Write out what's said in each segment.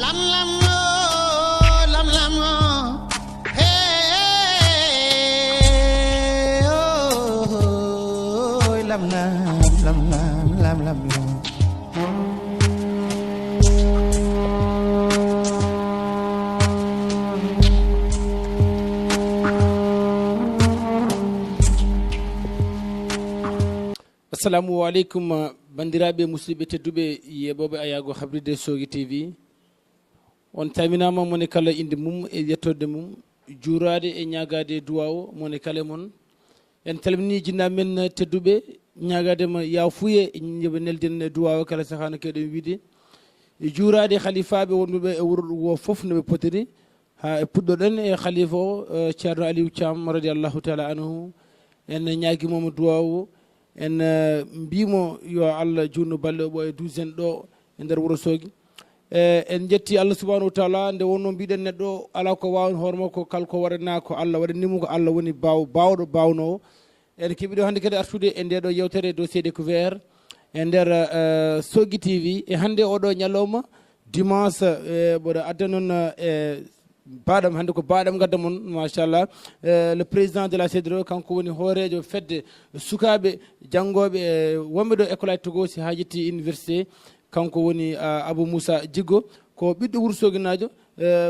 lam lam oh, lam lam oh. Hey oh, oh, lam lam lam lam lam lam. Assalamu alaikum bandiraɓe musidɓe tedduɓe yeɓoɓe ayago habride Sogui TV on taminama mone kala inde mum e yettode mum juurade e ñagade duwaw mone kala mon en calmini jinnaɓe men tedduɓe ñagadema yafuye yoɓe nelden duwaw kala sahano kewɗen wiide juurade khalifaɓe wonɓeɓe e wuuro wo foof noɓe potiri ha e puɗɗoɗen e khalifa o ceerno Aliou Thiam radiallahu taala anhu en ñaguimomo duwaw en mbimo yo Allah junno balle o e duusen ɗo e nder wuuro Sogui en jetti Allah subahanahu wa taala nde wonno mbiɗen neɗɗo ala ko wawno hoorema ko kala ko waɗana ko Allah waɗanimo ko Allah woni bawɗo bawnowo en keeɓiɗo hannde kadi artude e ndeɗo yewtere dossier découvert e nder Sogui TV e hannde oɗo ñalawma dimanche mboɗo adda noon baɗam hannde ko baɗam gadda moon machallah le président de la CEDRO kanko woni hoorejo fedde sukaɓe janggoɓe wonɓe ɗo école aji Togo si ha yetti université kanko woni Abou Moussa Djiggo ko ɓiɗɗo wuuro Soguinajo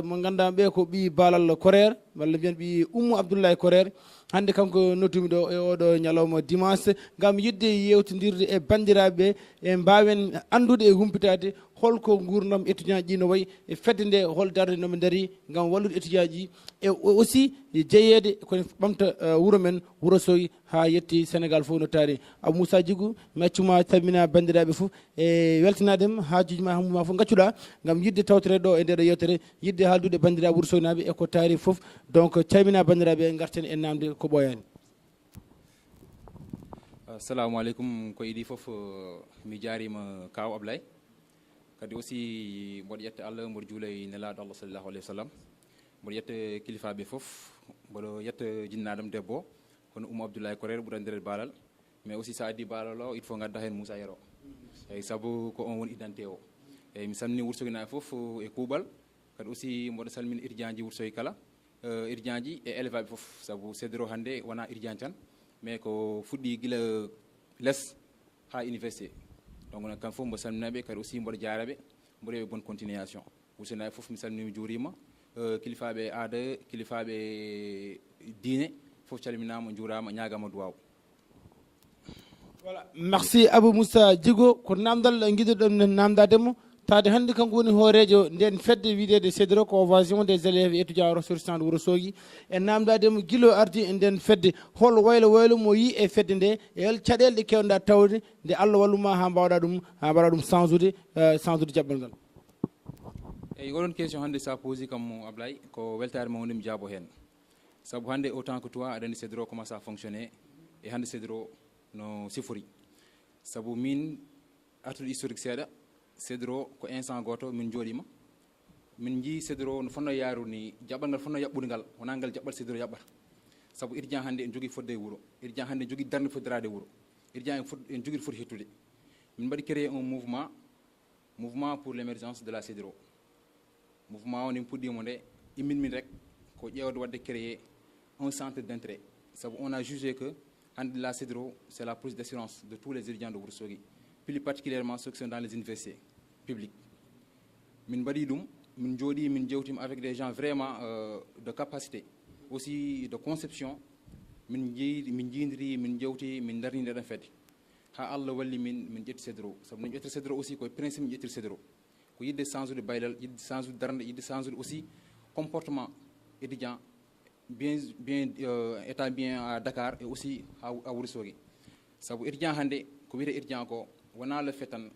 mo ganduɗa ɓe ko ɓi Balal Korer walla mbiyen ɓi Oumou Abdoulaye Korer hannde kanko noddumi ɗo e oɗo ñalawma dimanche gam yidde yewtodirde e bandiraɓeɓe e mbawen andude e humpitade holko gurdam étudiant ji no wayi e fedde nde hol darde noɓe daari gam wallude étudiant ji e aussi jeeyede kone ɓamta wuuro men wuuro Sogui ha yetti Sénégal fof no taari Abou Moussa Djiggo mi accuma salmina bandiraɓe foof e weltanadema hajuji ma hammuma foof gaccuɗa gam yidde tawtere ɗo e ndeɗo yewtere yidde haaldude bandiraɓe wuuro Sogui naɓe e ko taari foof donc calmina bandiraɓe garten e namde ko ɓoyani. Assalamu alaikum ko idi fof mi jarima kaw Ablay kadi aussi mboɗo yetta Allah mboɗo juula e nelaɗo Allah sallallahu alayhi wa sallam mboɗo yetta kilifaɓe fof mboɗo yetta jinnaɗam debbo kono Oumou Abdoulaye Korer ɓuurandire Balal mais aussi sa addi Balal o il faut gadda hen Moussa Yero eyyi saabu ko on woni identité o eyyi mi salmini wuuro Sogui naɓe fof e kuuɓal kadi aussi mboɗo salmini étudiant ji wuuro Sogui kala étudiant ji e élève aɓe fof saabu CEDRO hannde wona étudiant tan mais ko fuɗɗi guila less ha université donc noon kam fof mbo salminaɓe kadi aussi mboɗo jaaraɓe mbo rewi bonne continuation wuursenaɓe fof mi salminima juurima kilifaɓe aada kilifaɓe diine fof calminama juurama ñagama duwaw. Voilà, merci Abou Moussa Djiggo ko namdal guiɗoɗon namdademo tade hannde kanko woni hoorejo nden fedde wiidede CEDRO ko ovation des élèves et étudiants ressortissants de wuuro Sogui e namdademo guilo ardi e nden fedde hol waylo mo yi e fedde nde e hol caɗele ɗe kewɗa tawde nde Allah walluma ha mbawɗa ɗum change ude jaɓɓal ngal. eyyi oɗon question hannde sa posi kam Ablay ko weltare ma wonde mi jaabo hen saabu hannde autant que toi aɗa andi CEDRO commence à fonctionner e hannde CEDRO no sifori saabu min artude historique seeɗa CEDRO ko instant goto min jooɗima min jii CEDRO no fonno yaarude ni jaɓɓal ngal fonno yaɓɓude ngal wona ngal jaɓɓal CEDRO yaɓɓata saabu étudiant hannde en jogui fodde e wuuro étudiant hannde en jogui darde foddirade e wuuro étudiant en jogui foti hettude min mbaɗi créé un mouvement pour l'émergence de la CEDRO mouvement o nde mi puɗɗimo nde imminmin rek ko ƴewde wadde créé un centre d'intérêt saabu on a jugé que hannde la CEDRO c'est la police d'assurance de tous les étudiants de Wuuro Sogui plus particulièrement ceux qui sont dans les universités publiques min mbaɗi ɗum min jooɗi min jewtima avec des gens vraiment de capacité aussi de conception min jiidiri min jewti min darni ndeɗon fedde ha Allah walli min ƴetti CEDRO saabu no ƴettiri CEDRO aussi koye principe min ƴettiri CEDRO ko yidde change ude baylal yidde change ude darde yidde change ude aussi comportement étudiant bien état bien à Dakar et aussi à Wuuro Sogui saabu étudiant hannde ko wiyete étudiant ko wona le fait tan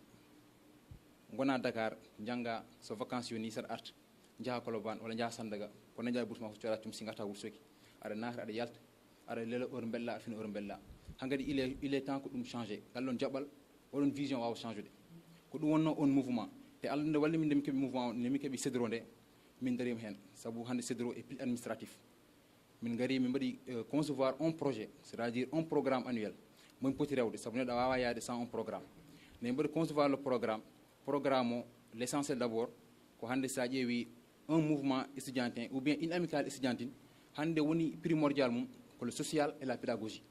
gona Dakar jangga so vacances yoni saɗa arta jaaha Colobane walla jaaha Sandaga kono jaa bourse ma fof coɗa tumsi garta Wuuro Sogui aɗa naata aɗa yalta aɗa lela heure bella aɗa fina heure bella hankkadi il est temps ko ɗum changé ngal ɗon jaɓɓal oɗon vision wawa changé de ko ɗum wonno on mouvement te Allah nde walli min nde mi keeɓi mouvement nde mi keeɓi CEDRO nde min darima hen saabu hannde CEDRO est plus administratif min gari min mbaɗi concevoir un projet c'est à dire un programme annuel momin poti rewde saabu neɗɗo a wawa yaade sans un programme mais mbaɗi concevoir le programme o l' essentiel d' abord ko hande sa ƴeewi un mouvement étudiantin ou bien une amicale étudiantine hande woni primordial mum ko le social et la pédagogie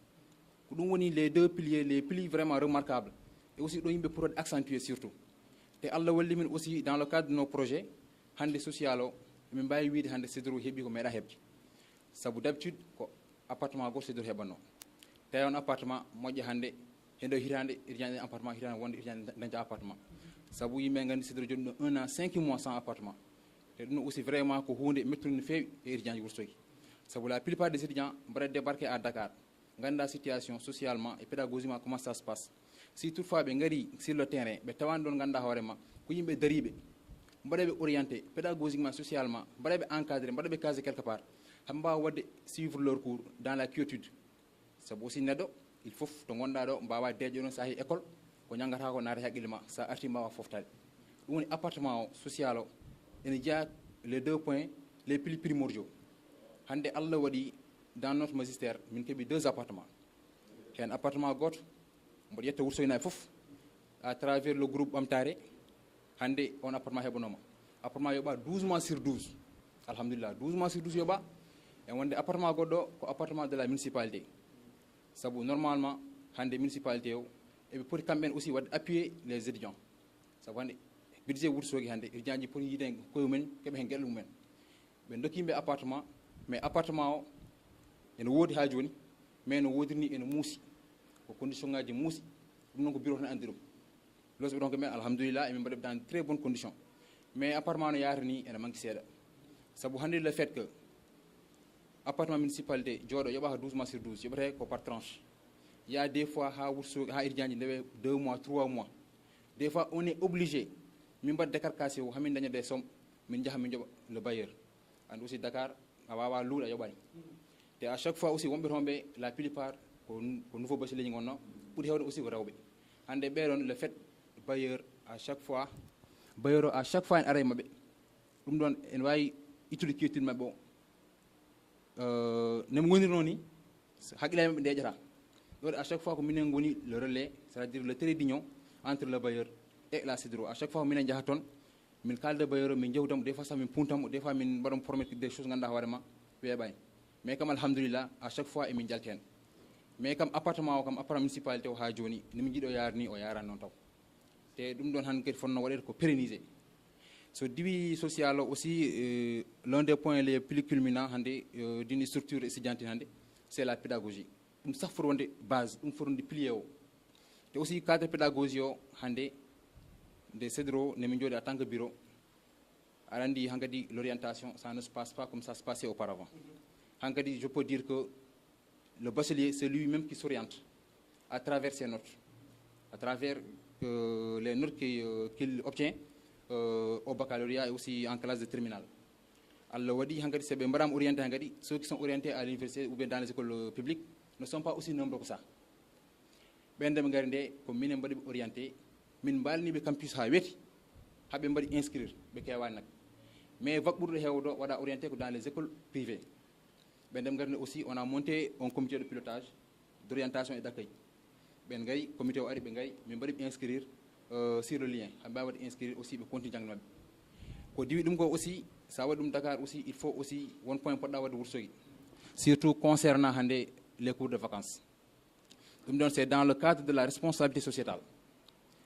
ko ɗum woni les deux piliers les plus vraiment remarquables et aussi ɗo yimɓe pour accentuer surtout te Allah walli min aussi dans le cadre de nos projets hande social o min mbawi wiide hande sédoro heeɓi ko meeɗa heɓde sabu d'habitude ko appartement goto sédoro heɓanno tawi on appartement moƴƴa hande e nder hitande étudiant appartement hitande wonde étudiant dañca appartement sabu yimɓe gandi sédoro joni ɗo 1 an 5 mois sans appartement te ɗum aussi vraiment ko hunde mettude no fewi e étudiant ji Wourossogui sabu la plupart des étudiants mbaɗa débarqué à Dakar ganda situation socialement et pédagogiquement comment ça se passe si toutefois ɓe ngari sur le terrain ɓe tawani ɗon ganda hoorema ko yimɓe dariɓe mbaɗaɓe orienté pédagogiquement socialement mbaɗaɓe encadré mbaɗaɓe casé quelque part haɓe mbawa wadde suivre leur cours dans la quiétude sabu aussi neɗɗo il faut to gonɗa ɗo mbawa deeƴo ɗon sa yeehi école ko ñaggata ko naata haqqille ma sa arti mbawa foftade ɗum woni appartement o social o ene jeeya les deux points les plus primordiaux hande Allah waɗi dans notre magistère min keeɓi 2 appartements hen appartement goto mboɗo yetta Wourossogui naaɓe foof à travers le groupe ɓamtare hande on appartement heɓanoma appartement yoɓa 12 mois sur 12 alhamdulillah 12 mois sur 12 yoɓa e wonde appartement goɗɗo ko appartement de la municipalité sabu normalement hande municipalité o eɓe poti kamɓen aussi wadde appuyer les étudiants sabu hande budget Wourossogui hande étudiant ji poti yiide koye mumen keeɓa hen gueɗe mumen ɓe dokkimɓe appartement mais appartement o ene woodi ha joni mais no wodiri ni ene muusi ko condition ngaji muusi ɗum noon ko bureau tan andi ɗum losɓe ɗon ko men alhamdulillah emin mbaɗi dans très bonne condition mais appartement no yaata ni ene manque seeɗa sabu hande le fait que appartement municipalité jooɗo yoɓata 12 mois sur 12 yoɓete ko par tranche il y a des fois ha Wourossogui ha étudiant ji ndewe 2 mois 3 mois des fois on est obligé min mbaɗa décarcassé o hamin daña des sommes min jaaha min joɓa le bailleur andi aussi Dakar a wawa luuɗa yoɓani te à chaque fois aussi wonɓe toon ɓe la plupart ko nouveau bachelier ji gonno ɓuuri hewde aussi ko rewɓe hande ɓeɗon le fait bailleur à chaque fois bailleur o à chaque fois en ara e mabɓe ɗum ɗon ene wawi ittude kiyettude mabɓe o nemi gonirno ni haqqillaji mabɓe ndeƴata ɗo à chaque fois ko minen goni le relais c'est à dire le trait d'union entre le bailleur et la CEDRO à chaque fois ko minen jaaha toon min kalde bailleur o min jewdamo des fois sax min puntamo des fois min mbaɗamo promettre des choses ganduɗa hoorema weeɓani mais comme alhamdulillah à chaque fois emin jalti hen mais comme appartement o kam appartement municipalité o ha joni nimi jiiɗo yaara ni o yarani noon taw te ɗum ɗon han kadi fonno waɗede ko pérennisé so diwi social o aussi l'un des points les plus culminants hande d'une structure étudiantine hande c'est la pédagogie ɗum sah foti wonde base ɗum foti wonde pilier o te aussi cadre pédagogie o hande de CEDRO nemi jooɗi en tant que bureau aɗa andi hankadi l'orientation ça ne se passe pas comme ça se passait auparavant hankadi je peux dire que le bachelier c'est lui-même qui s'oriente à travers ses notes à travers les notes qu'il obtient au baccalauréat et aussi en classe de terminale Allah waɗi hankadi se ɓe mbaɗama orienté hankadi ceux qui sont orientés à l'université ou bien dans les écoles publiques ne sont pas aussi nombreux que ça ɓen nde ɓe gari nde ko minen mbaɗi ɓe orienté min mbalniɓe campus ha weeti haɓe mbaɗi inscrire ɓe kewani nak mais vague ɓurɗo hewdo waɗa orienté ko dans les écoles privées ɓen nde ɓe gari nde aussi on a monté un comité de pilotage d'orientation et d'accueil ɓen gari comité o ari ɓe gari min mbaɗi ɓe inscrire sur le lien haɓe mbawi waɗi inscrire aussi ɓe continue jangde mabɓe ko diwi ɗum ko aussi sa waɗi ɗum Dakar aussi il faut aussi won point poɗɗa wadde Wourossogui surtout concernant hande les cours de vacances ɗum ɗon c'est dans le cadre de la responsabilité sociétale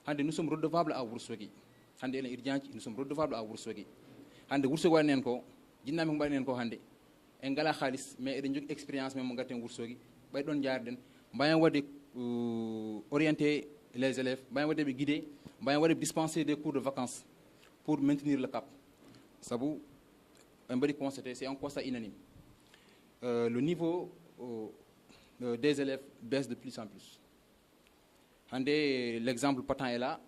hande nous sommes redevables à Wourossogui hande enen étudiant ji nous sommes redevables à Wourossogui hande Wourossogui waɗi en ko jinnaɓe ko mbaɗen en ko hande en ngala haalis mais eɗen jogui expérience men mo garten Wourossogui ɓay ɗon jaarɗen mbayen wadde orienter les élèves mbayen wadde ɓe guider mbayen wadde dispenser des cours de vacances pour maintenir le cap sabu en mbaɗi constaté c'est un constat unanime le niveau des élèves baisse de plus en plus hande l'exemple patent est là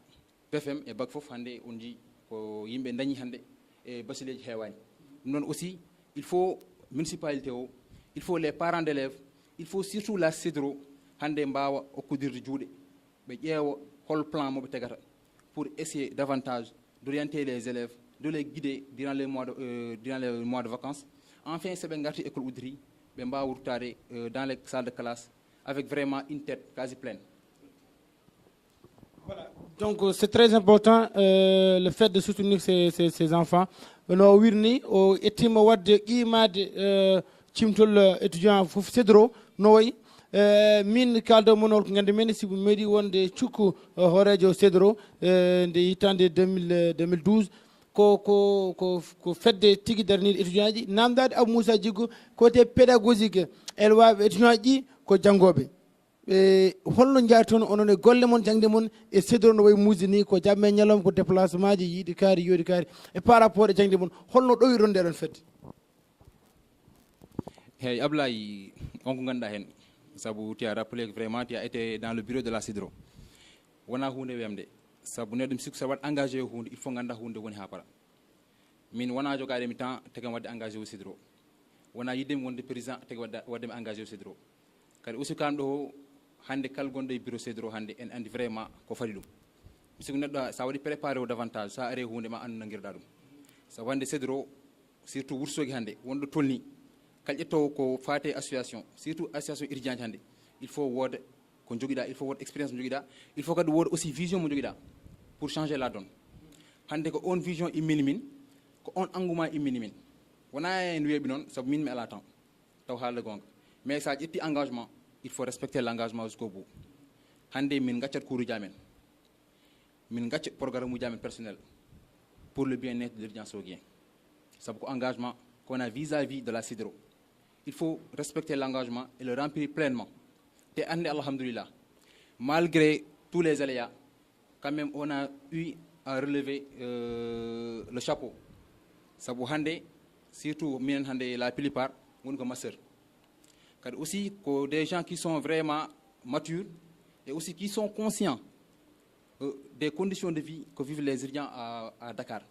BFM et bac fof hande on dit ko yimɓe dañi hande e bachelier ji heewani ɗum noon aussi il faut municipalité o il faut les parents d'élèves il faut surtout la CEDRO hande mbawa okkodirde juuɗe ɓe ƴeewa hol plan moɓe tegata pour essayer davantage d'orienter les élèves de les guider durant les mois de vacances enfin so ɓe garti école udditi ɓe mbawa wurtade dans les salles de classe avec vraiment une tête quasi pleine. Voilà. Donc c'est très important le fait de soutenir ces enfants. No wirni o ettima wadde qimade cimtol étudiant fof cédro no way min kaldo monol ko gande men sibu meeɗi wonde cukku horejo cédro nde hitande 2012 ko fedde tigui darnide étudiant ji namdade Abou Moussa Djigo côté pédagogique elwaɓe étudiant ji ko janggoɓe holno jaari toon onon e golle mon jangde mon e cédro no way muusi ni ko jamme ñalawma ko déplacement ji yiiɗi kaari yoodi kaari e par rapport e jangde mon holno ɗowiron nde ɗon fedde hey Ablaye on ko ganduɗa hen sabu tu as rappelé que vraiment tu as été dans le bureau de la CEDRO wona hunde wemde sabu neɗɗo mi sikku sa waɗ engagé o hunde il faut ganda hunde woni ha para min wona jogade mi temps tegam wadde engagé o CEDRO wona yiddemi wonde président tagi waddemi engagé o CEDRO kadi aussi kamɗo hande kala gonɗo e bureau CEDRO hande en andi vraiment ko fadi ɗum mi sikku neɗɗo sa waɗi préparé o davantage sa ari hunde ma andu no guirɗa ɗum sabu hande CEDRO surtout Wourossogui hande wonɗo tolni kal ƴettowo ko fate association surtout association étudiante hande il faut wooda ko joguiɗa il faut wooda expérience mo joguiɗa il faut kadi wooda aussi vision mo joguiɗa pour changer la donne hande ko on vision immini min ko on engouement immini min wona en weeɓi noon saabu min mi ala temps taw haalde gonga mais sa ƴetti engagement il faut respecter l'engagement jusqu'au bout hande min gaccat cours uji amen min gacca programme uji amen personnel pour le bien-être de l'étudiant soguien saabu ko engagement qu'on a vis-à-vis de la CEDRO il faut respecter l'engagement et le remplir pleinement et ande alhamdoulilah malgré tous les aléas quand même on a eu à relever le chapeau sabu hande surtout minen hande la plupart woni ko master car aussi que des gens qui sont vraiment matures et aussi qui sont conscients des conditions de vie que vivent les étudiants à Dakar.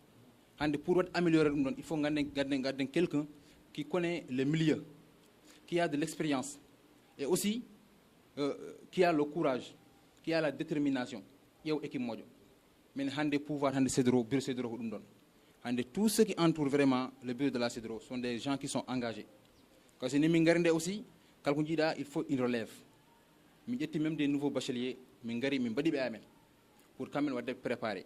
Pour améliorer, il faut garder quelqu'un qui connaît le milieu, qui a de l'expérience et aussi qui a le courage, qui a la détermination. Il y a une équipe mojo. Mais hande pouvoir hande CEDRO, bureau CEDRO tous ceux qui entourent vraiment le bureau de la CEDRO sont des gens qui sont engagés. Parce que nous aussi il faut une relève. Mi ƴetti même des nouveaux bacheliers min ngari min mbaɗi ɓe amen pour quand même wadde préparer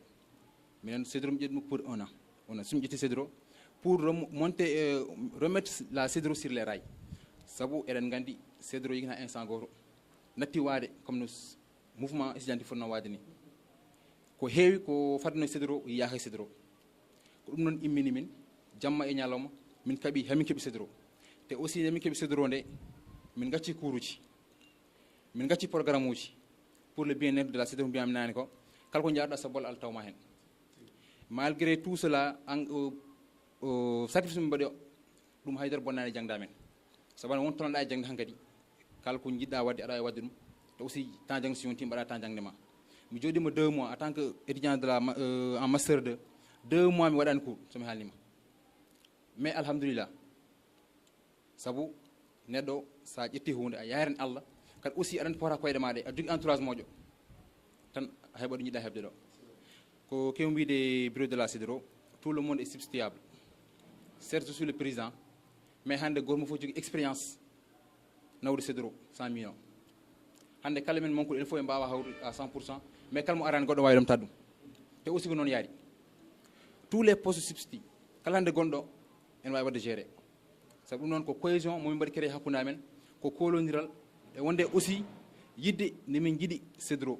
minen CEDRO mi ƴetti pour 1 an on a sum ƴetti CEDRO pour monter remettre la CEDRO sur les rails sabu eɗen gandi CEDRO yigina instant goto natti waade comme no mouvement étudiant fonno waade ni ko heewi ko fadno CEDRO yaha CEDRO ko ɗum noon immini min jamma e ñalawma min kaɓi hamin keeɓi CEDRO te aussi min keeɓi CEDRO nde min gacci cours uji min gacci programme uji pour le bien-être de la CEDRO mbiyami nani ko kala ko jarɗa so bol altawma hen malgré tout cela sacrifice min mbaɗi o ɗum haydara bonnani jangda men sabu won tonoɗa e jangde han kadi kala ko jiɗɗa wadde aɗa wadde ɗum te aussi temps jangde si yonti mbaɗa temps jangde ma mi joɗima 2 mois en tant que étudiant de la en master 2 mois mi waɗani cours somi haalnima mais alhamdulillah sabu neɗɗo sa ƴetti hunde a yaren Allah kadi aussi aɗa pota koyɗe maɗe a jogui entourage moƴƴo tan a heɓa ɗo jiɗɗa heɓde ɗo ko kew mbide bureau de la CEDRO tout le monde est substituable certes je suis le président mais hande goto mo fof jogui expérience nawde CEDRO 100 millions hande kala men monkuɗo il faut e mbawa hawde à 100% mais kala mo arani goɗɗo wawi ɗum taddum te aussi ko noon yaari tous les postes substituts kala hande gonɗo en wawi wadde géré sabu ɗum noon ko cohésion momin mbaɗi créé hakkude amen ko kolodiral e wonde aussi yidde nemin jiiɗi CEDRO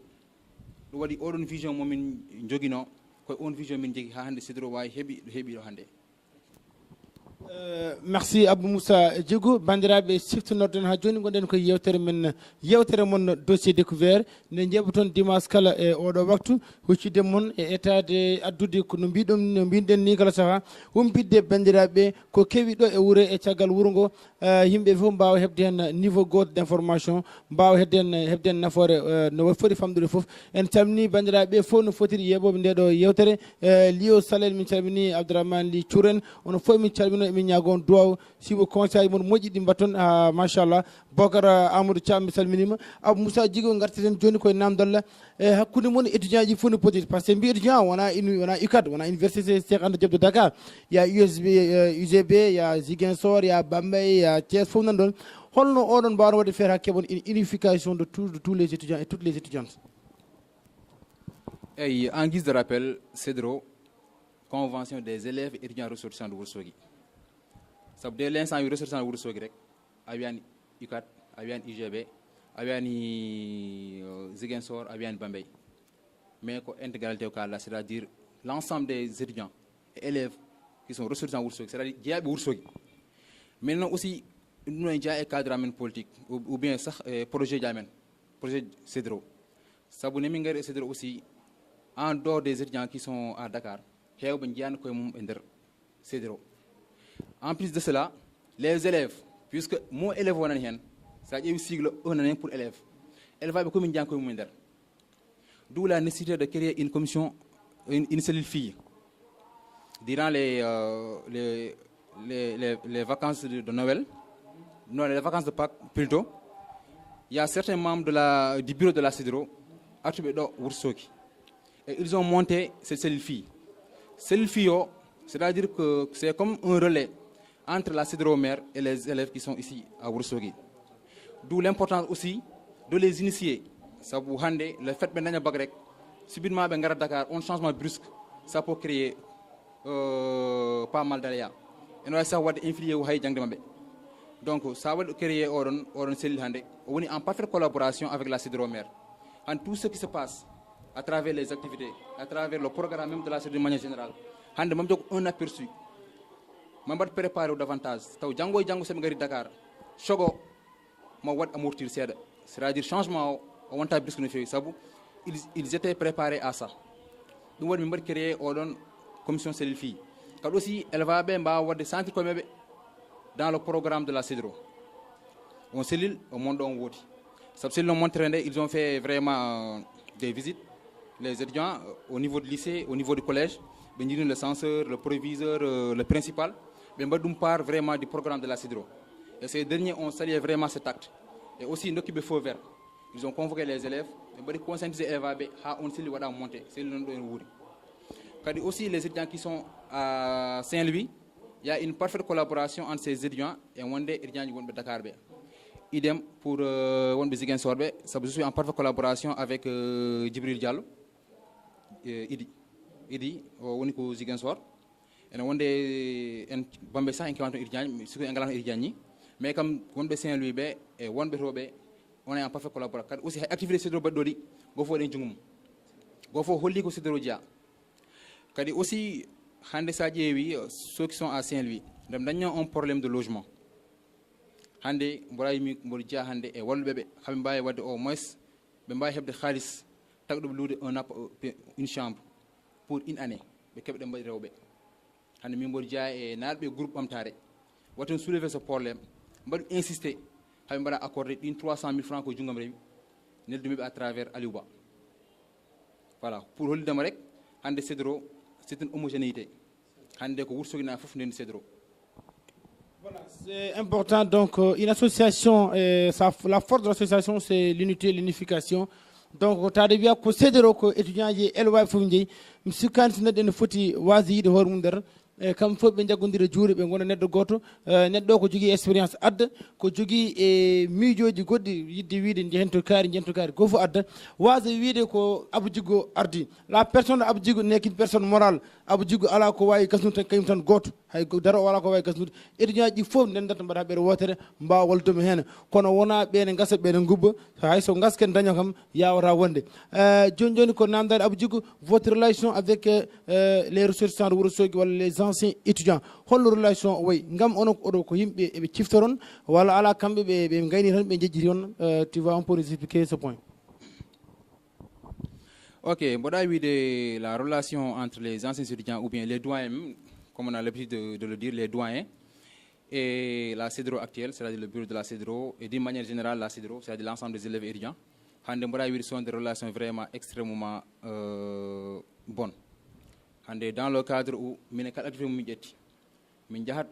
ɗum waɗi oɗon vision momin joguino koye on vision min jogui ha hande CEDRO wawi heeɓi ɗo heeɓi ɗo hande merci Abou Moussa Djigo bandiraɓe siftonorden ha joni gonɗen koye yewtere men yewtere mon dossier découvert nde jeeɓaton dimanche kala e oɗo waktu huccidde moon e etade addude ko no mbiɗon no mbinɗen ni kala saaha humpidde bandiraɓe ko kewi ɗo e wuuro e caggal wuuro ngo yimɓe fof mbawa hebde hen niveau goto d' information mbawa hebde hen nafoore no foti famɗude foof en calmini bandiraɓe fof no fotiri yeɓoɓe nde ɗo yewtere Lio Salel min calmini Abdourahmane Ly Thiouren ono fof min calmino min ñagon duwaw sibo conseil mon moƴƴi ɗi mbatton machallah Bocar Amadou Thiam mi salminima Abou Moussa Djigo garteten joni koye namdalla hakkude moon étudiant ji fof no potiti par ce que mbi étudiant wona UCAD wona université Cheikh Anta Diop de Dakar il y a UGB il y a Ziguinchor il y a Bambey il y a Thiès fof nan ɗon holno oɗon mbawno wadde faire ha keɓon une unification de tous les étudiants et toutes les étudiantes Et en guise de rappel, CEDRO, convention des élèves et étudiants ressortissants de Ourossogui. Ça veut dire l'instant où ressortissants de Ourossogui, avian UCAT, avian IGB, avian Ziguinchor, avian Bambey. Mais l'intégralité au cas là, c'est-à-dire l'ensemble des étudiants et élèves qui sont ressortissants de Ourossogui, c'est-à-dire qu'il y a Ourossogui. Maintenant aussi, nous avons un cadre politique ou bien projet CEDRO. Ça veut dire CEDRO aussi, en dehors des étudiants qui sont à Dakar, en plus de cela, les élèves, puisque mon élève, ça a un sigle pour élèves. Elle va beaucoup de d'où la nécessité de créer une commission, une cellule fille. Durant les vacances de Noël, non, les vacances de Pâques plutôt, il y a certains membres du bureau de la CEDRO attribués à Ourossogui. Et ils ont monté cette cellule fille. Cellule fille, c'est-à-dire que c'est comme un relais entre la CEDRO mère et les élèves qui sont ici à Ourossogui. D'où l'importance aussi de les initier. Ça vous rend le fait que subitement à Dakar, un changement brusque, ça peut créer pas mal d'aléas. Et nous avons influer au Haïti. Donc, ça va créer une cellule en parfaite collaboration avec la CEDRO mère. En tout ce qui se passe à travers les activités, à travers le programme même de la CEDRO de manière générale, nous avons un aperçu. Je vais préparer davantage. Django c'est Dakar. Chogo, je vais amortir. C'est-à-dire changement, ils étaient préparés à ça. Nous avons créé une commission cellule fille. Car aussi, elle va bien avoir des centres comme dans le programme de la CEDRO. On cellule au monde en Woti. Ils ont fait vraiment des visites, les étudiants au niveau du lycée, au niveau du collège, le censeur, le proviseur, le principal, mais on part vraiment du programme de la CEDRO. Et ces derniers ont salué vraiment cet acte. Et aussi, une équipe de feu vert. Ils ont convoqué les élèves, mais conscientiser les élèves à une cellule qui monter. Aussi, les étudiants qui sont à Saint-Louis, il y a une parfaite collaboration entre ces étudiants et les étudiants de Dakar. Idem pour Ziguinchor, ça je suis en parfaite collaboration avec Djibril Diallo, Idi, au niveau Ziguinchor. Et on est en Bambey ça, mais comme on est Saint-Louis et on est on est en parfaite collaboration. Aussi, activité CEDRO Badori, il faut aller jungum, il faut holder ko CEDRO dia. Kadi aussi, ceux qui sont à Saint-Louis, ils ont un problème de logement. Hande Mboraimi Mbodia Hande et Walbebe, Hambaye Wade au moins, Bembaye Hebde Khalis, Tagdo Loude une chambre pour une année. Bekeb de Mbadrobe. Hande Mbodia et Narbe groupe Amtare. Waton soulever ce problème, Mbad insister, Hambara accorder une 300 000 francs au Djungamre, Neldumib à travers Aliouba. Voilà, pour Hol Damarek, Hande CEDRO, c'est une homogénéité. Hande ko Ourossogui fof nden CEDRO. Voilà, c'est important. Donc, une association, la force de l'association, c'est l'unité, l'unification. Donc, tu as bien que CEDRO, que étudiants, élèves, fourniers, monsieur Kantina, de foti wazi de Hormunder. Comme faut bien jagondire juure be ngona neddo goto neddo ko jogi expérience adda ko jogi e miijoji goddi yidde wiide jento kaari go fu adda waasa wiide ko aboujigo ardi la personne aboujigo n'est qu'une personne morale aboujigo ala ko wawi gasnude kayum tan goto hay daro wala ko wawi gasnude étudiant ji fof ndendata mbaɗa ɓeɗe wotere mbawa wallude hen kono wona ɓene gasa ɓene gubba hay so gasken daño kam yawata wonde joni ko namdade aboujigo votre relation avec les ressortissants de Ourossogui walla les anciens étudiants hollo relation way ngam onon oɗo ko yimɓe eɓe ciftoron walla ala kamɓe ɓe gayni tan ɓe jejjiti on tu vas un peu expliquer ce point. Ok, de la relation entre les anciens étudiants ou bien les doyens, comme on a l'habitude de le dire, les doyens, et la CEDRO actuelle, c'est-à-dire le bureau de la CEDRO, et d'une manière générale la CEDRO, c'est-à-dire l'ensemble des élèves étudiants, sont des relations vraiment extrêmement bonnes. Dans le cadre où nous avons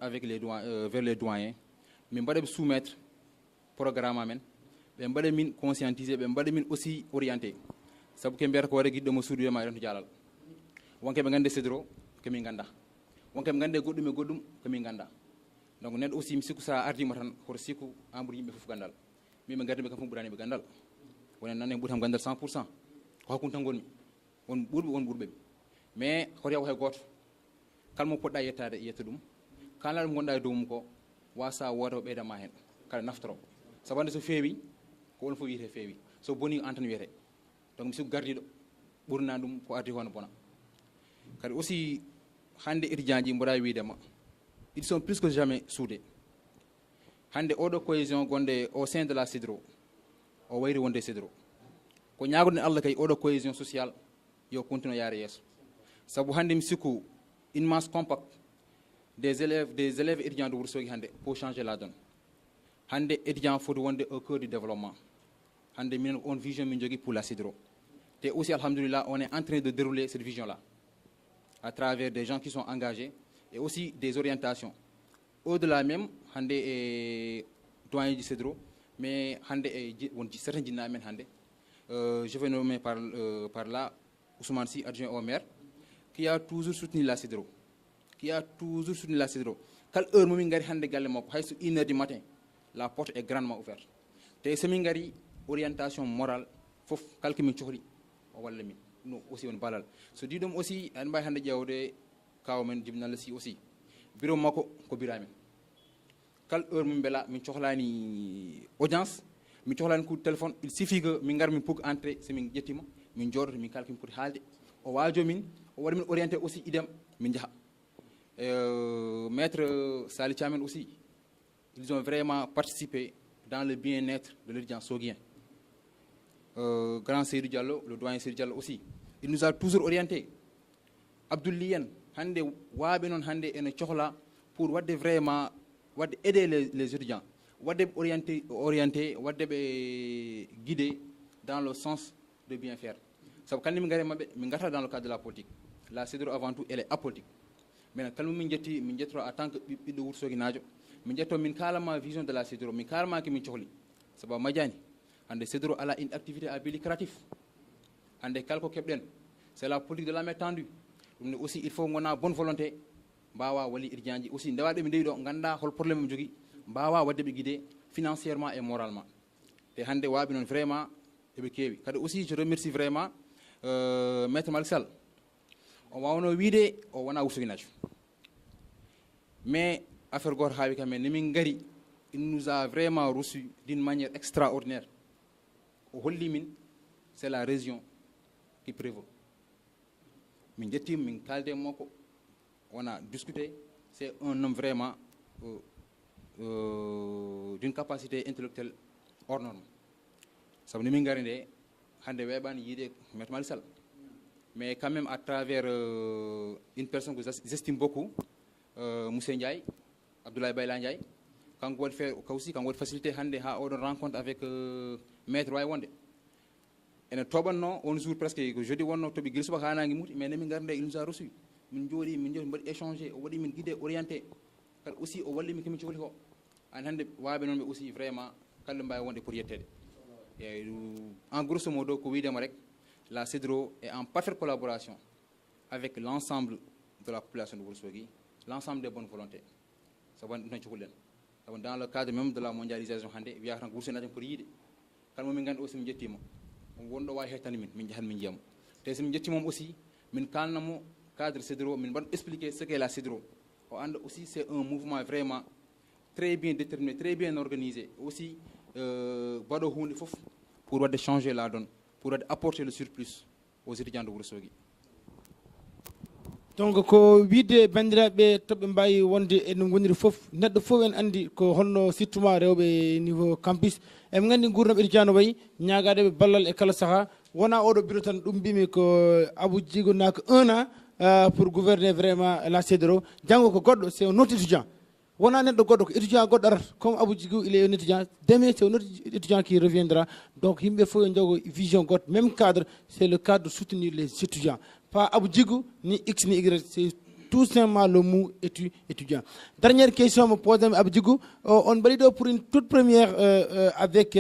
avec les doyens, vers les doyens, nous avons soumettre le programme, nous avons conscientiser, nous avons aussi orienter. Sabu ke mbiyata ko waɗa giɗɗo mo suudu ma rento jalal wonke ɓe gande CEDRO komin ganda wonke ɓe gande goɗɗum e goɗɗum komin ganda donc neɗɗo aussi mi sikku sa ardima tan hoto sikku an ɓuuri yimɓe fof gandal min ɓe gardiɓe kam fof ɓurani ɓe gandal wonen nan en ɓuuri ham gandal 100% ko hakkude tan gonmi on ɓurɓe mais hoto yaw hay goto kalmo poɗɗa yettade yetta ɗum kala ɗum gonɗa e dow mum ko wasa woda o ɓeydama hen kada naftoro sabande so feewi ko on fof wiyete feewi so boni an tan wiyete donc mi sigo gardiɗo ɓurna ɗum ko ardi hono bona kadi aussi hande étudiant ji mboɗa widema ils sont plus que jamais soudés hande oɗo cohésion gonde au sein de la CEDRO o wayri wonde CEDRO ko ñagoɗen Allah kay oɗo cohésion sociale yo continue yaare yesso sabu hande mi sikku une masse compacte des élèves étudiants de Ourossogui hande pour changer la donne hande étudiant foti wonde au cœur du développement hande minen on vision min jogui pour la CEDRO et aussi alhamdulillah on est en train de dérouler cette vision là à travers des gens qui sont engagés et aussi des orientations au-delà même hande e doyen du CEDRO mais hande e won certains jinnaɓe men hande je vais nommer par là Ousmane Sy, adjoint au maire, qui a toujours soutenu la CEDRO. Quelle heure momin gari hande galle makko hayso 1h du matin, la porte est grandement ouverte. Te somin gari orientation morale fof kalki min cohli o walla min no aussi on balal. So di ɗum aussi an mbay hande ƴewde kaw men jibnalla si aussi bureau makko ko biramen. Quelle heure min bela min cohlani audience, min cohlani coup de téléphone, il suffit que min gar min pour entrer c'est min jettima min jooɗoto min kalkin poti haalde o waajo min o waɗi min orienté aussi idem min jaha maître Sali Thiamen aussi ils ont vraiment participé dans le bien-être de l'étudiant soguien grand Seydou Diallo le doyen Seydou Diallo aussi il nous a toujours orienté Abdoulaye Yen hande waaɓe noon hande ene cohla pour wadde vraiment wadde aider les étudiants wadde orienté wadde ɓe guider dans le sens de bien faire. Ça veut dire que dans le cadre de la politique. La CEDRO avant tout, elle est apolitique. Mais quand nous sommes en tant que de Ourossogui Nadio, nous avons une vision de la CEDRO, nous avons une vision de ça va Madjani. La CEDRO a une activité à but lucratif. C'est la politique de la main tendue. Aussi, il faut qu'on ait bonne volonté. Bawa wali irjanji aussi ndawa dem deydo ganda hol problème jogi bawa wadde be guider financièrement et moralement. Te hande wabi non vraiment aussi, je remercie vraiment Maître Malsal. On va en oublier, on va en oublier. Mais, affaire Gor Havi Kamen, il nous a vraiment reçu d'une manière extraordinaire. Au Holimin, c'est la région qui prévaut. Minjetim, Minkalde Moko, on a discuté. C'est un homme vraiment d'une capacité intellectuelle hors norme. Ça veut dire que mais quand même à travers une personne que j'estime beaucoup, Moussa Ndiaye, Abdoulaye Bayla Ndiaye, quand on facilité une rencontre avec Maître Roy Wande. Et un jour presque, jeudi, mais il nous a reçus. Nous avons échangé, nous avons guidé, orienté. Aussi, nous avons aussi vraiment pour y être. En grosso modo, la CEDRO est en parfaite collaboration avec l'ensemble de la population de Ourossogui, l'ensemble des bonnes volontés. Dans le cadre même de la mondialisation, il y a un groupe pour y quand on a aussi aussi, cadre CEDRO, expliquer ce qu'est la CEDRO. Aussi, c'est un mouvement vraiment très bien déterminé, très bien organisé. Aussi, pour changer la donne, pour apporter le surplus aux étudiants de Ourossogui. Donc ko wiide bandiraɓe toɓe mbawi wonde e no goniri fof neɗɗo fof en andi ko holno surtout rewɓe niveau campus eɓe gandi gurdam étudiant no wayi ñagadeɓe ballal e kala saaha wona oɗo bureau tan ɗum mbimi ko Abou Djigo naka 1 an pour gouverner vraiment la CEDRO janggo ko goɗɗo c'est un autre étudiant wona neɗɗo goɗɗo ko étudiant goɗɗo arata comme Abou Djigo il est un étudiant demain c'est un autre étudiant qui reviendra donc yimɓe fof yo jogo vision goɗɗo même cadre c'est le cadre de soutenir les étudiants pas Abou Djigo ni X ni Y, c'est tout simplement le mot étudiant. Dernière question, me pose Abou Djigo. On va pour une toute première avec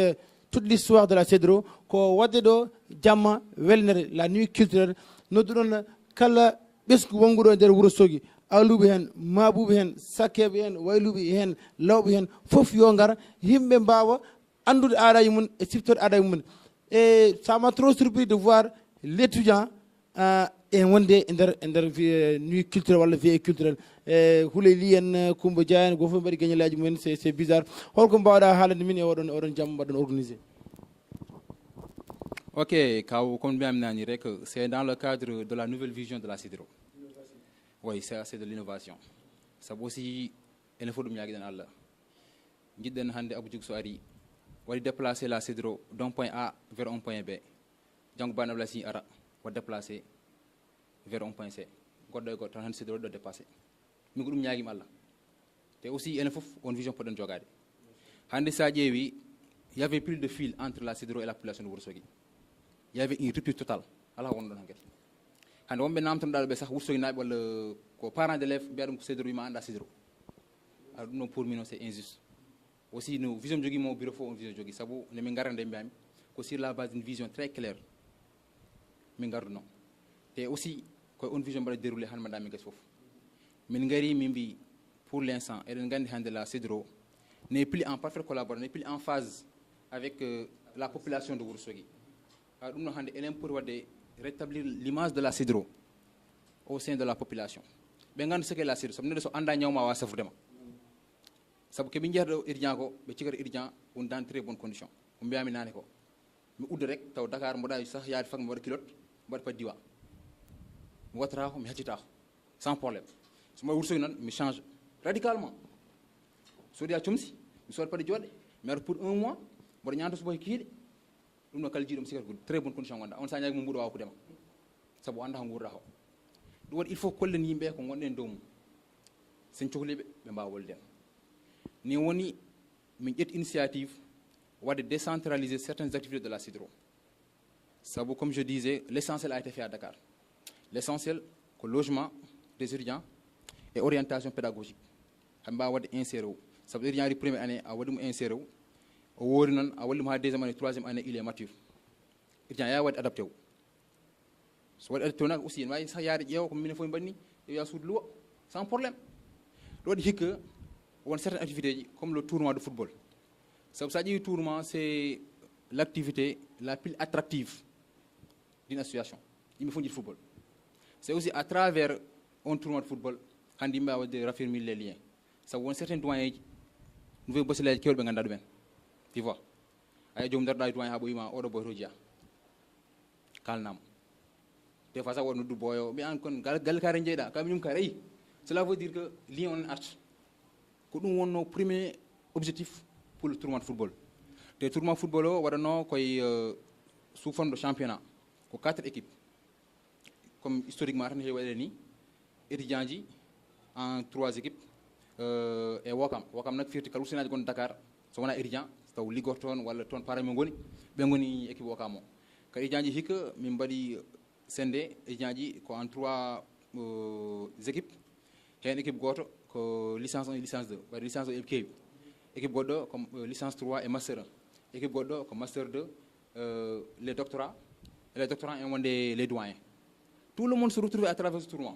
toute l'histoire de la CEDRO. Ko wadedo Jamma Welner, la nuit culturelle. Nous donnons kala besku wonguro der Ourossogui. Alubi hen, mabubi hen, sakebe hen, waylubi hen, lawbi hen, fof yo ngar yimɓe mbawa andude aadaji mun et siftor aadaji mun. Et ça m'a trop surpris de voir l'étudiant en wonde e nder nuit culturel walla vie culturel huuley li en Coumba Dia en goto fof mbaɗi gagnalaji mumen c'est bizarre holko mbawɗa haalande min e oɗon jamma mbaɗon organisé. Ok, comme bien amené, c'est dans le cadre de la nouvelle vision de la CIDRO. Oui, c'est de l'innovation. Ça aussi, il faut que nous Allah. Nous avons Abou Djouk Soari, on va déplacer la CIDRO d'un point A vers un point B. Donc, on va déplacer vers un point C. On va CIDRO de dépasser. Nous avons Allah. Et aussi, il faut une vision pour nous jouer. Il y avait plus de fil entre la CIDRO et la population de Wursogui. Il y avait une rupture totale. Allah on donne enquête. Quand on ben namtam dal be sax wurso ina wala ko parents d'élèves biadum ko cedro ma anda cedro. Alors non pour nous c'est injuste. Aussi nous vision jogi mon bureau fo on vision jogi sabu ne min garande mbami ko sur la base d'une vision très claire. Min gardu non. Et aussi ko une vision ba dérouler han madame ngas fof. Min ngari mimbi pour l'instant et ngandi hande la cedro n'est plus en parfaite collaboration, n'est plus en phase avec la population de Wursogui. Elle est pour rétablir l'image de la CIDRO au sein de la population. Ben ce que la CIDRO, ça veut dire que anda nyoma wa safudema. Sabu ke binjar do irjan ko be cigar irjan on dans très bonnes conditions. On biami nane ko. Mi ud rek taw Dakar mo day sax yaari fak mo kilot mo pa diwa. Mo watra ko mi hatita sans problème. Suma wurso non mi change radicalement. So dia chumsi, mi so pa di jode, mais pour un mois, mo ñanto so boy kiide. Nous avons très bonnes conditions. On s'en est dit que il faut que les gens soient dom. C'est une initiative de décentraliser certaines activités de la CIDRO. Comme je disais, l'essentiel a été fait à Dakar. L'essentiel, c'est le logement des étudiants et orientation pédagogique. On va insérer. Ça veut dire que la première année, on va insérer. Au deuxième année, troisième année, il est mature. Il y a adapté. So adapté aussi, il y a comme il faut une sans problème. L'autre dit que on a certaines activités comme le tournoi de football. Ça veut dire que le tournoi c'est l'activité la plus attractive d'une association. Il me faut du football. C'est aussi à travers un tournoi de football qu'on de raffermir les liens. Ça veut dire certains doyens nous voulons bosser les cœurs ben ganda. Tu vois, ay jom dar day doyen habo ima odo boy rodia kalnam des fois ça wonu du boyo mais en kon gal kare njeyda kam ñum kare cela veut dire que Lyon art ko dum wonno premier objectif pour le tournoi de football te tournoi de football o wadano koy sous forme de championnat ko 4 équipes comme historiquement tan heewade ni étudiants ji en 3 équipes et wakam nak firti kal usinaji gon Dakar so wona étudiant taw ligor toon walla toon parami ngoni ɓe ngoni équipe o kamo kadi étudiant ji hikka min mbaɗi sende étudiant ji ko en 3 équipes hen équipe goto ko licence 1 et licence 2 waɗi licence 1 keewi équipe goɗɗo ko licence 3 et master 1 équipe goɗɗo ko master 2 les doctorats en wonde les doyens tout le monde se retrouve à travers ce tournoi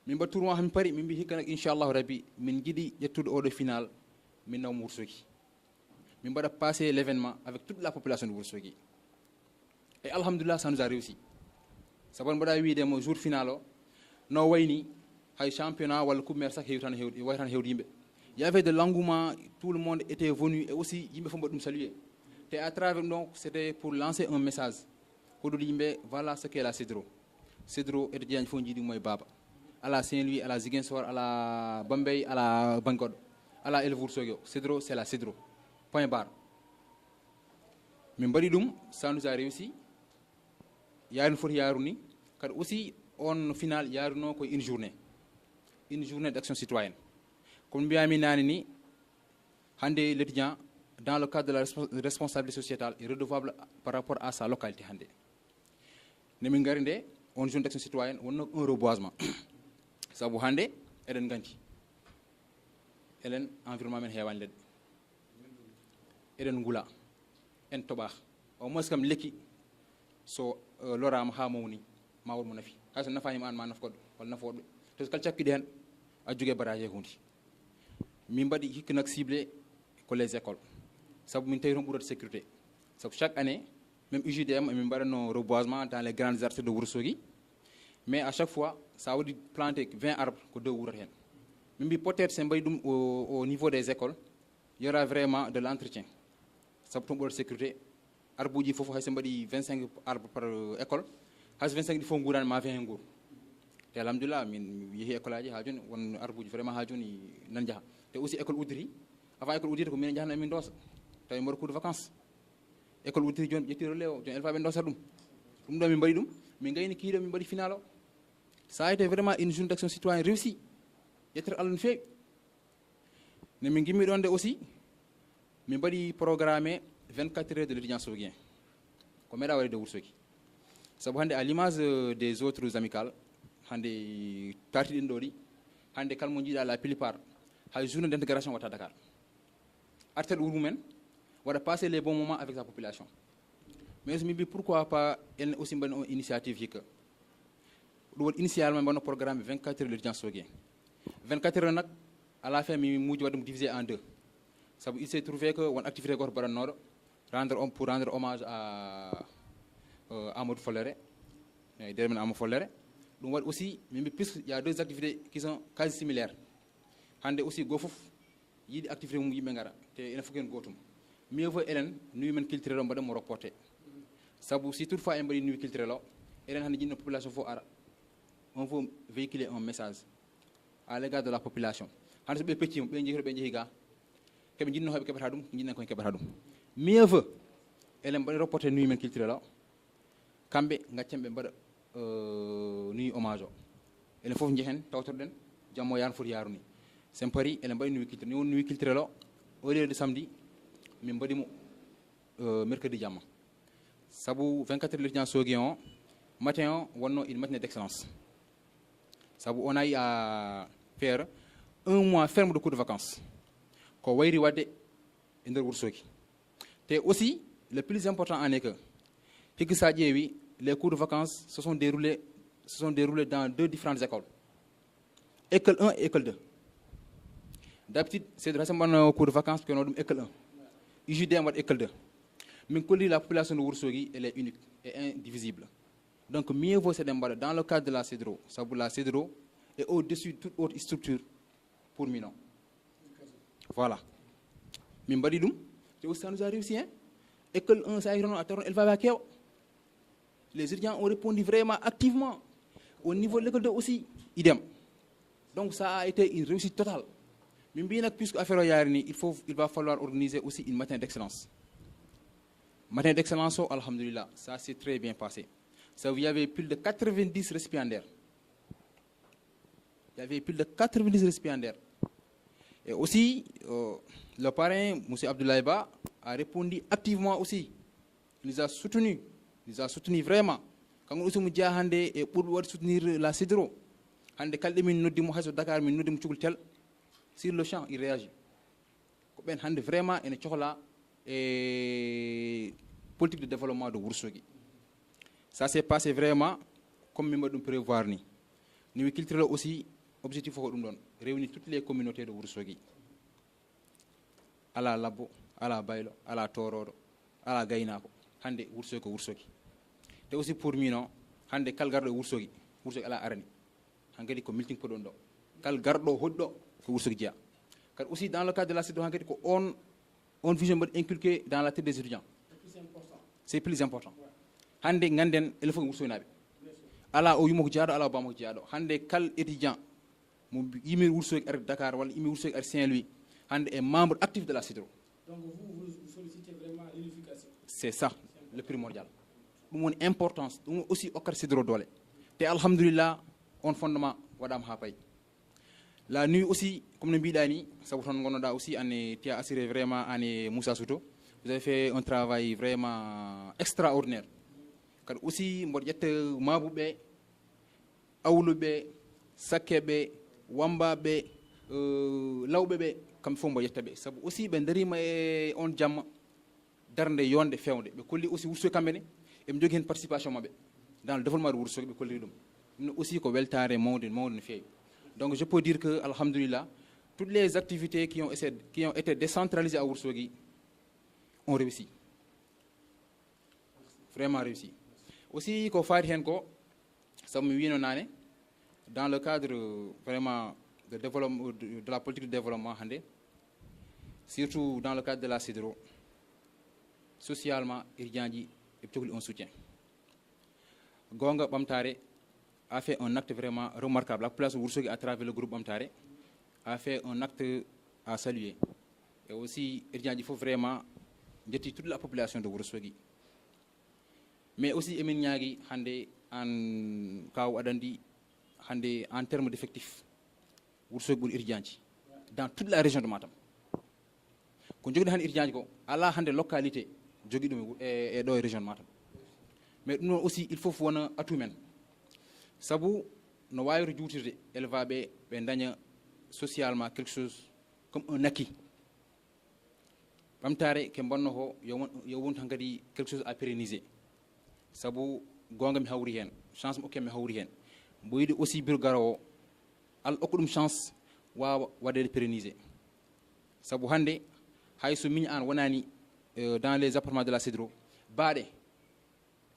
min mbaɗi tournoi hamin paari min mbi hikka nak inchallahu rabbi min jiiɗi ƴettude oɗo final min naw Wursogui. Nous avons passé l'événement avec toute la population de Wursogui. Et alhamdoulilah, ça nous a réussi. Ça va nous jour final, nous avons un championnat ou le coupe mersa il y avait de l'engouement, tout le monde était venu et aussi il me faut nous saluer. Et à travers donc c'était pour lancer un message. Voilà ce qu'est la CIDRO. CIDRO est déjà une du moy baba. À la Saint-Louis, à la Ziguinchor, à la Bombay, à la Bangkok, à la El Wursogui. CIDRO c'est la CIDRO. Point barre. Mais ça nous a réussi. Il y a une fois car aussi en final il y a une journée d'action citoyenne. Comme bien dit, l'étudiant dans le cadre de la responsabilité sociétale est redevable par rapport à sa localité. Nous avons une journée d'action citoyenne, on a un reboisement. Ça vous hande, et un ganti. Et l'environnement est eden ngula en tobax au moins kam leki so loram ha mawni mawol mo nafi hasa nafa yim an ma naf ko wal nafodbe to kal ciakki den a joge barage hundi mi mbadi hikk nak ciblé ko les écoles sabu min tayron burat sécurité sabu chaque année même UJDM, même un reboisement dans les grandes artères de Wursogui. Mais à chaque fois, ça veut dire planter 20 arbres que 2 ou rien. Même peut-être au niveau des écoles, il y aura vraiment de l'entretien. Ça peut être sécurité. Arbre, il faut faire 25 arbres par école. 25 il faut ngouran ma 20 ngour. Et alhamdulillah, min yehi école aji hajun won arbre vraiment hajun nan jaha. Et aussi école Oudri. Avant école Oudri ko min jahna min dos. Tay mo cours de vacances. École Oudri jon yetti relais jon elfa ben dosa dum. Dum do min bari dum, min gayni kiido min bari finalo. Ça a été vraiment une journée d'action citoyenne réussie. Yetter alun fe. Ne min gimmi donde aussi min bari programmer 24 heures de l'étudiant sauvien. Comme era wari de Wursogui. Sabu hande à l'image des autres amicales, hande parti d'Indori, hande kalmo jiida la plupart, hay journée d'intégration wata Dakar. Artel Urumen, on va passer les bons moments avec la population. Mais je me dis pourquoi pas aussi une initiative que initialement un programme 24 heures de l'étudiant sauvien. 24 heures à la fin, nous avons divisé en deux. Il s'est trouvé que une activité pour rendre hommage à Amadou Follere, Amadou Follere. Donc aussi, il y a 2 activités qui sont quasi similaires. Hande aussi gofouf, il y a des activités qui sont ngara, il faut qu'on gotum. Mieux vaut Hélène, nous men culturel on va me reporter. Sabu si toutefois un bari nuit culturel, Hélène hande une population faut ara. On veut véhiculer un message à l'égard de la population. Hande be petit, be njihiro be njihiga. Kebe jinno hobe kebe hadum, jinna ko kebe hadum. Mieux vaut Hélène bari reporter nuit men culturel. Kambe ngaccembe bada nuit hommage. Hélène fofu njehen tawtorden jammo yan foti yaruni. C'est Paris, Hélène bari nuit culturel au lieu de samedi. Mais mercredi jamma. Sabu 24 heures de l'étudiant Soguion, matin, on a une matinée d'excellence. Sabu on a eu à faire un mois ferme de cours de vacances. Ko wayri wadde ender Wursogui. Et aussi, le plus important en est que, les cours de vacances se sont déroulés dans 2 différentes écoles. École 1 et école 2. D'habitude, c'est de rassemblement cours de vacances que nous avons école 1. UJDM et école 2. Mais la population de Wursogui, elle est unique et indivisible. Donc, mieux vaut c'est dans le cadre de la CEDRO. La CEDRO est au-dessus de toute autre structure pour Minon. Voilà. Ça nous a réussi. École 1, elle va avec les étudiants ont répondu vraiment activement. Au niveau de l'école 2 aussi, idem. Donc, ça a été une réussite totale. Mais puisque affaire il va falloir organiser aussi une matinée d'excellence. Matinée d'excellence, alhamdulillah, ça s'est très bien passé. Ça, il y avait plus de 90 récipiendaires. Il y avait plus de 90 récipiendaires. Et aussi, le parrain, M. Abdoulaye Ba, a répondu activement aussi. Il nous a soutenus. Il nous a soutenus vraiment. Quand nous sommes et pour soutenir la CEDRO, Dakar, sur le champ, il réagit. Vraiment, il y a une politique de développement de Wursogui. Ça s'est passé vraiment comme nous devons prévoir. Nous culturels aussi, objectif réunir toutes les communautés de Wursogui. À la Labo, à la Baylo, à la Tororo, à la Gainako, Hande Wursogui. Et aussi pour nous, Hande Kalgardo Wursogui, Wursogui à la Arani. Hangadi ko meeting podondo. Kal gardo hoddo ko Wursogui dia. Car aussi dans le cadre de la CEDRO, on vision inculquée dans la tête des étudiants. C'est plus important. Hande nganden il faut Wursogui nabe. Ala o yumo jaado ala bamo jaado. Hande kal étudiant mo yimi Wursogui ar Dakar wala yimi Wursogui ar Saint-Louis, hande est membre actif de la CEDRO. Donc vous sollicitez vraiment l'unification. C'est ça le primordial. Dum une importance, dum aussi okar CEDRO dole. Te alhamdulillah on fondement wadam ha pay. La nuit aussi, comme nous l'avons aussi, tu as assuré vraiment Moussa Souto. Vous avez fait un travail vraiment extraordinaire. Car aussi, Maboube, Aoulube, Sakebe, Wambabe, Laubebe, comme Fombo Yetabe. Ça aussi, Benderima on jam darnde yonde fewnde. Mais colli aussi Wursogui kamene et me une participation dans le développement de Wursogui colli dum. Aussi ko weltare monde feewi. Donc je peux dire que, alhamdulillah, toutes les activités qui ont été décentralisées à Wursogui ont réussi. vraiment réussi. Aussi, ko faati hen ko sabu mi wino nane dans le cadre vraiment de développement de la politique de développement hande, surtout dans le cadre de la CEDRO, socialement irjanji e togli un soutien. Gonga Bamtare a fait un acte vraiment remarquable. La population Wourossogui à travers le groupe Bamtare a fait un acte à saluer. Et aussi il faut vraiment dire toute la population de Wourossogui. Mais aussi Emin Niagi hande en kaw adandi hande en termes d'effectifs Wourossogui buri irjanji dans toute la région de Matam. Ko jogdi hande irjanji ko ala hande localité jogi dum e do région de Matam. Mais nous aussi il faut wona atumen sabu no wayro juutirde élevage be daña socialement quelque chose comme un acquis. Bamtare ke bonno ho yo won tan kadi quelque chose à pérenniser sabu gonga mi hawri hen chance mo mi hawri hen boyidi aussi bir garo al okudum chance wa wadede pérenniser sabu hande hayso miñ an wonani dans les appartements de la CEDRO baade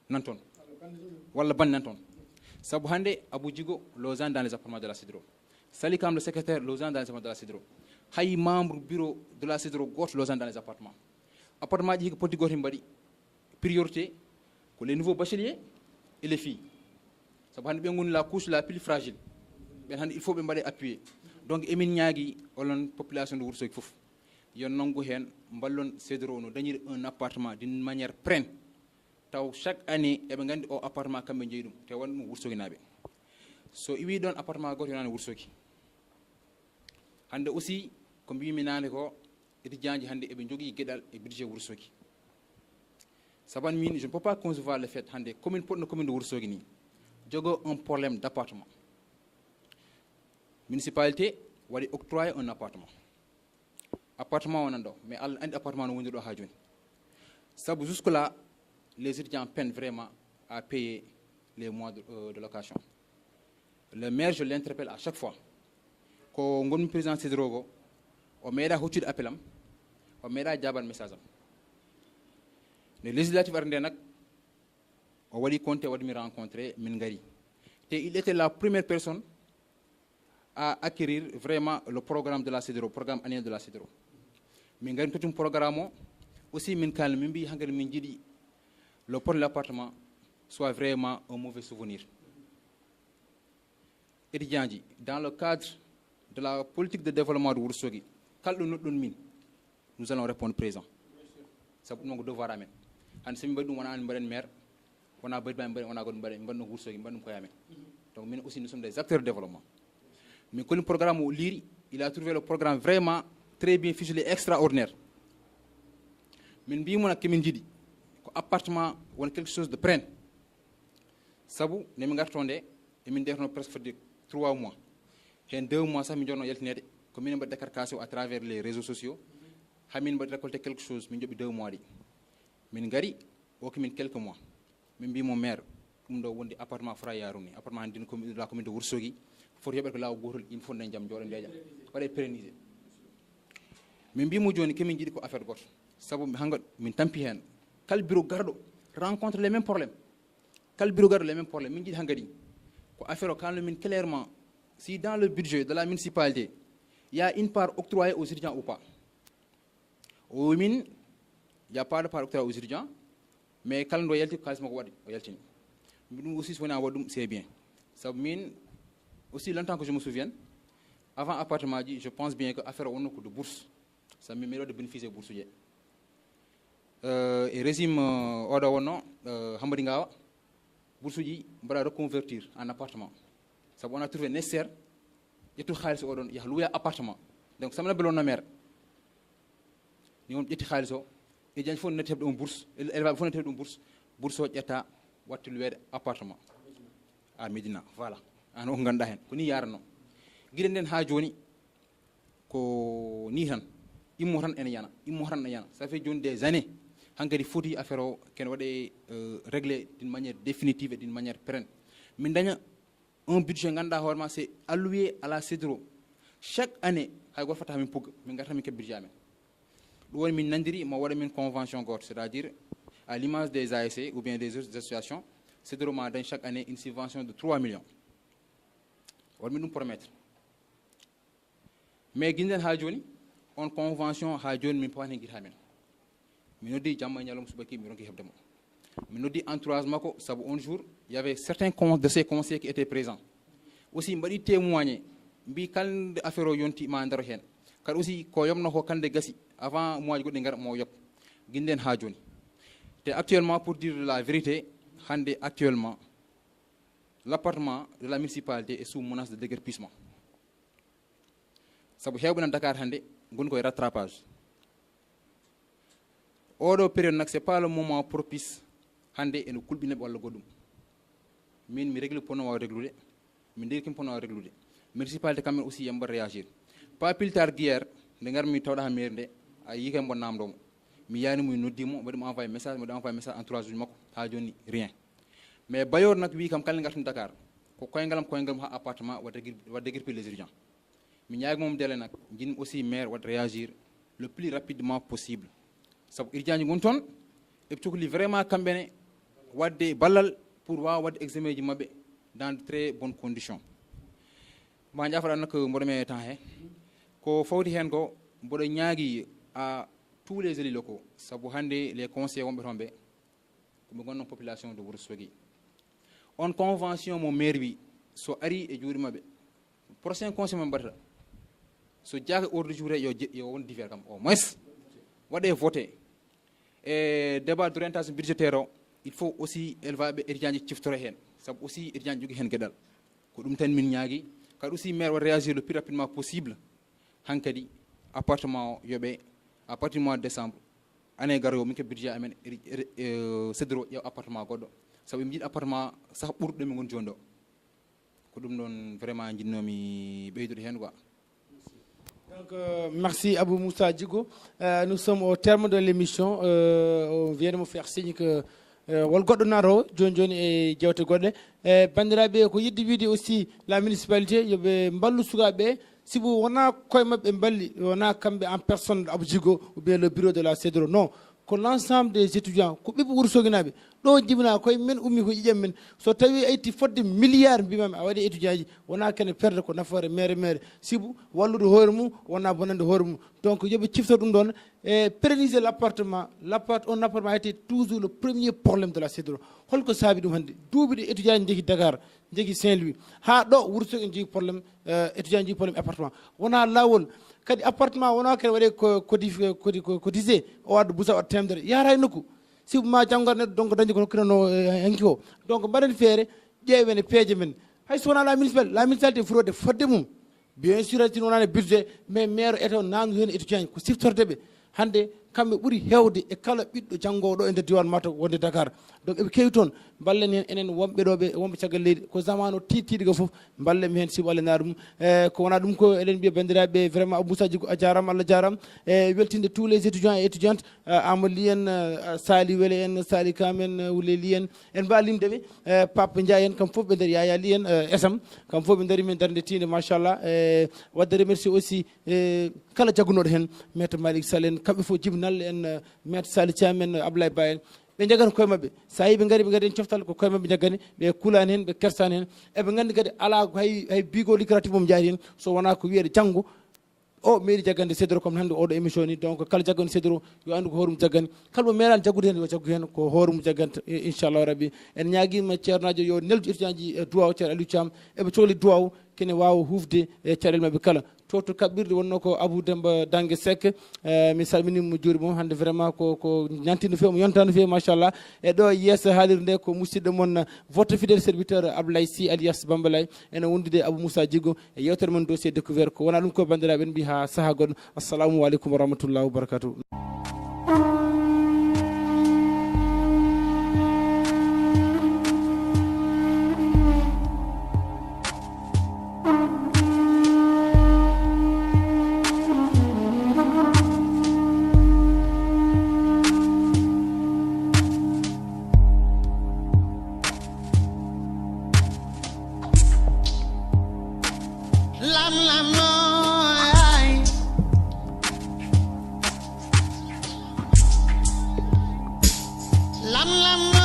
nanton wala ban nanton sabu hande Abou Djigo Lausanne dans les appartements de la CEDRO, Salikam le secrétaire Lausanne dans les appartements de la CEDRO, hay membre bureau de la CEDRO goto Lausanne dans les appartements. Appartement ji ko poti goto mbadi priorité pour les nouveaux bacheliers et les filles. Sabu hande be ngoni la couche la plus fragile. Ben hande il faut be mbade appuyer. Donc emin ñaagi olon population de Wourossogui fof yon nangu hen mballon CEDRO no dañir un appartement d'une manière pérenne. Taw chaque année e be gandi o appartement kambe jeey dum te won mo Wourossogui nabe so iwi don appartement goto nane Wourossogui hande aussi ko mbimi nane ko étudiant hande e be jogi guedal e budget Wourossogui saban min je ne peux pas concevoir le fait hande commune de Wourossogui ni jogo un problème d'appartement municipalité wadi octroyer un appartement wonando mais Allah andi appartement no wondi do ha joni sabu jusque là les étudiants peinent vraiment à payer les mois de location. Le maire, je l'interpelle à chaque fois. Quand on président CEDRO, on m'a dit que appelam, on m'a dit un message. Les législatives ardennes, on a compté, on a rencontré Mingari. Et il était la première personne à acquérir vraiment le programme de la CEDRO, le programme annuel de la CEDRO. Mingari, tout un programme aussi, Minkal, Mimbi, Hangar Minjidi. Le port de l'appartement soit vraiment un mauvais souvenir. Et dans le cadre de la politique de développement de Wourossogui, nous allons répondre présent. Ça pour nous devoir amener. Donc, aussi, nous sommes des acteurs de développement. Mais le programme où il a trouvé le programme vraiment très bien ficelé, extraordinaire. Mais nous appartement ou quelque chose de prenne. Sabu, nous avons gardé et nous avons presque 3 mois. Et 2 mois, ça, nous avons yeltiné comme nous avons décarcassé à travers les réseaux sociaux. Nous avons récolté quelque chose, nous avons 2 mois. Nous avons quelques mois. Même mon maire, nous avons un appartement frayaruni, appartement de la commune de Wourossogui. Il faut que là où il faut que nous pas pérenniser. Même si nous avons dit qu'on a fait gauche. Sabu, nous avons quel bureau garde rencontre les mêmes problèmes. Quel bureau garde les mêmes problèmes. Minji Hangari. Clairement, si dans le budget de la municipalité, il y a une part octroyée aux étudiants ou pas. Au mine, il n'y a pas de part octroyée aux étudiants, mais quand on nous aussi, c'est bien. Ça mine, aussi longtemps que je me souviens, avant appartement, je pense bien que affaire de bourse, ça me mérite de bénéficier de bourse. Et régime Oda Wono, Hambadingawa, Boursoudi, va reconvertir en appartement. Ça on a trouvé nécessaire, il y a tout le monde il y a loué appartement. Donc ça m'a belon na mère. Nous avons été khaliso et il faut nettoyer une bourse, elle va nettoyer une bourse état wat loué appartement à Medina. Voilà. En Onganda hen. Kuni yarno. Giren ha joni ko ni tan immoran en yana. Ça fait des années. Hangari foti affaire ken wade régler d'une manière définitive et d'une manière pérenne. Min daña un budget ganda horma c'est alloué à la CEDRO. Chaque année hay go fata min pug min garta min ke budget amen. Do woni min nandiri ma wada min convention goto, c'est-à-dire à l'image des ASC ou bien des autres associations, Cedro m'a donné chaque année une subvention de 3 millions. On va nous promettre. Mais Ginden Hajoni, on convention Hajoni, mais pas n'engir Hamen. Mais nous dit Jamma Nyalom Subaki, mais nous dit mais nous dit entourage Mako, ça un jour, il y avait certains de ces conseillers qui étaient présents. Aussi, je suis témoigné, bi kan affaire yonti ma ndar hen. Car aussi, ko yom no ko kande gasi, avant moi je ngar mo yop. Ginden Hajoni. Et actuellement, pour dire la vérité, actuellement, l'appartement de la municipalité est sous menace de déguerpissement. Ça veut dire que Dakar, on a un rattrapage. Au période, ce n'est pas le moment propice et nous coulons le godum. Mais nous réglons pour nous régler. Nous réglons pour nous régler. La municipalité quand même aussi aime réagir. Pas plus tard qu'hier, nous avons mis tout à merde à y avoir un bon nom. Mais nous nous disons, nous envoyé un message en 3 jours, rien. Mais Bayor nak wi kam kala ngartum Dakar ko koyngalam ha appartement wa déguerpir les étudiants mi ñaag mom délé nak ngin aussi maire wa réagir le plus rapidement possible sab étudiants ngon ton e tukli vraiment kambene wadde ballal pour wadde examen ji mabbe dans de très bonnes conditions ma ñafara nak mbodo me temps he ko fawti hen ko mbodo ñaagi à tous les élus locaux sabu hande les conseillers wombe tombe ko be gonnon population de Ourossogui on convention mon maire bi so ari e juuri mabbe prochain conseil membata so jaaka ordre jour yo won divers kam au moins wade voter et débat d'orientation budgétaire il faut aussi élevage étudiant ciftore hen sab aussi étudiant jogi hen gedal ko dum tan min ñaagi car aussi maire wa réagir le plus rapidement possible hankadi appartement yobe à partir du mois de décembre année garo min ke budget amen Cedro yo appartement goddo sabu mi appartement sax ɓurɗo mi gon jondo ko ɗum ɗon vraiment jinnomi ɓeydude hen quoi. Donc merci Abou Moussa Djigo. Nous sommes au terme de l'émission. On vient de me faire signe que wol goɗɗo naro joni joni e jewte goɗɗe bandiraɓe ko yidde wiide aussi la municipalité yoɓe mballu sukaɓe sibu wona koye mabɓe balli wona kamɓe en personne Abou Djigo ou bien le bureau de la Cedro non ko l'ensemble des étudiants ko ɓiɓɓe Ourossogui ɗo jibina koye men ummi ko ƴiƴam men so tawi ayti fodde milliard mbimami a waɗi étudiant ji wona kene perde ko nafoore mere sibu wallude hoore mum wona bonande hoore mum donc yooɓe cifta ɗum ɗon e pérenniser un appartement a été toujours le premier problème de la Cedro holko saabi ɗum hannde duuɓi ɗi étudiant ji jegui Dakar jegui Saint-Louis ha ɗo Ourossogui en jogui probléme étudiant jogui probléme appartement wona lawol kadi appartement wona kene waɗe cotisé o wadde busa waɗa temedere yara e nokku sibu ma janggar neɗɗo donc dañi ko hokkirano hanki o donc mbaɗen feere ƴeewen e peeje men hay so wona la municipalité fraude fodde mum bien sûr tin wonani budget mais maire eto nangu hen étudiant ko siftordeɓe hande kamɓe ɓuuri hewde e kala ɓiɗɗo janggoɗo e nder diwan Matam wonde Dakar donc eɓe kewi toon ballen hen enen wonɓe ɗoɓe wonɓe caggal leydi ko zaman o tiɗtiɗi ko foof ballen hen sibo Allah naɗa mum ko wona ɗum ko eɗen mbiya bandiraɓe vraiment Abou Moussa Djigo a jarama Allah jarama e weltinde tous les étudiants et étudiantes Amadou Ly en Sali Wele en Sali Kam en Wule Ly en mbawi limdeɓe Papa Ndiaye en kam foof ɓe nder Yaya Ly en Esam kam foof ɓe daari men darde tinde machallah wadde remercier aussi kala jaggunoɗo hen maître Malick Sall en kamɓe foof jibinalle en maître Sali Thiam en Ablaye Ba en ɓe jagani koye mabɓe sa yi ɓe gari en coftal ko koye mabɓe jaggani ɓe kulani hen ɓe kersani hen eɓe gandi kadi ala hay bigo lucratif mom jaari hen so wona ko wiyede janggo o meeɗi jaggande Cedro comme hannde oɗo émission ni donc kala jaggande Cedro yo andu ko hoore mum jaggani kala mo meeɗani jaggude hen yo jaggu hen ko hoore mum jagganta inchallahu rabbi en ñaguima ceernajo yo neldu étudiant ji duwaw ceerno Aliou Thiam eɓe cohli duwaw kene wawa hufde e caɗele mabɓe kala to kaɓɓirɗe wonno ko Abou Demba Dangue Seck mi salminimo juuri mum hande vraiment ko ñanti no fewi mo yonta no fewi machallah e ɗo yesso haalirde nde ko musidɗo moon votre fidèle serviteur Ablaye Sy alias Bambalay ene wondude Abou Moussa Djigo e yewtere mon dossier découvert ko wona ɗum ko bandiraɓe en mbi ha saaha goɗɗo assalamu aleykum wa rahmatullahi wa barakatuh. Lam lam lam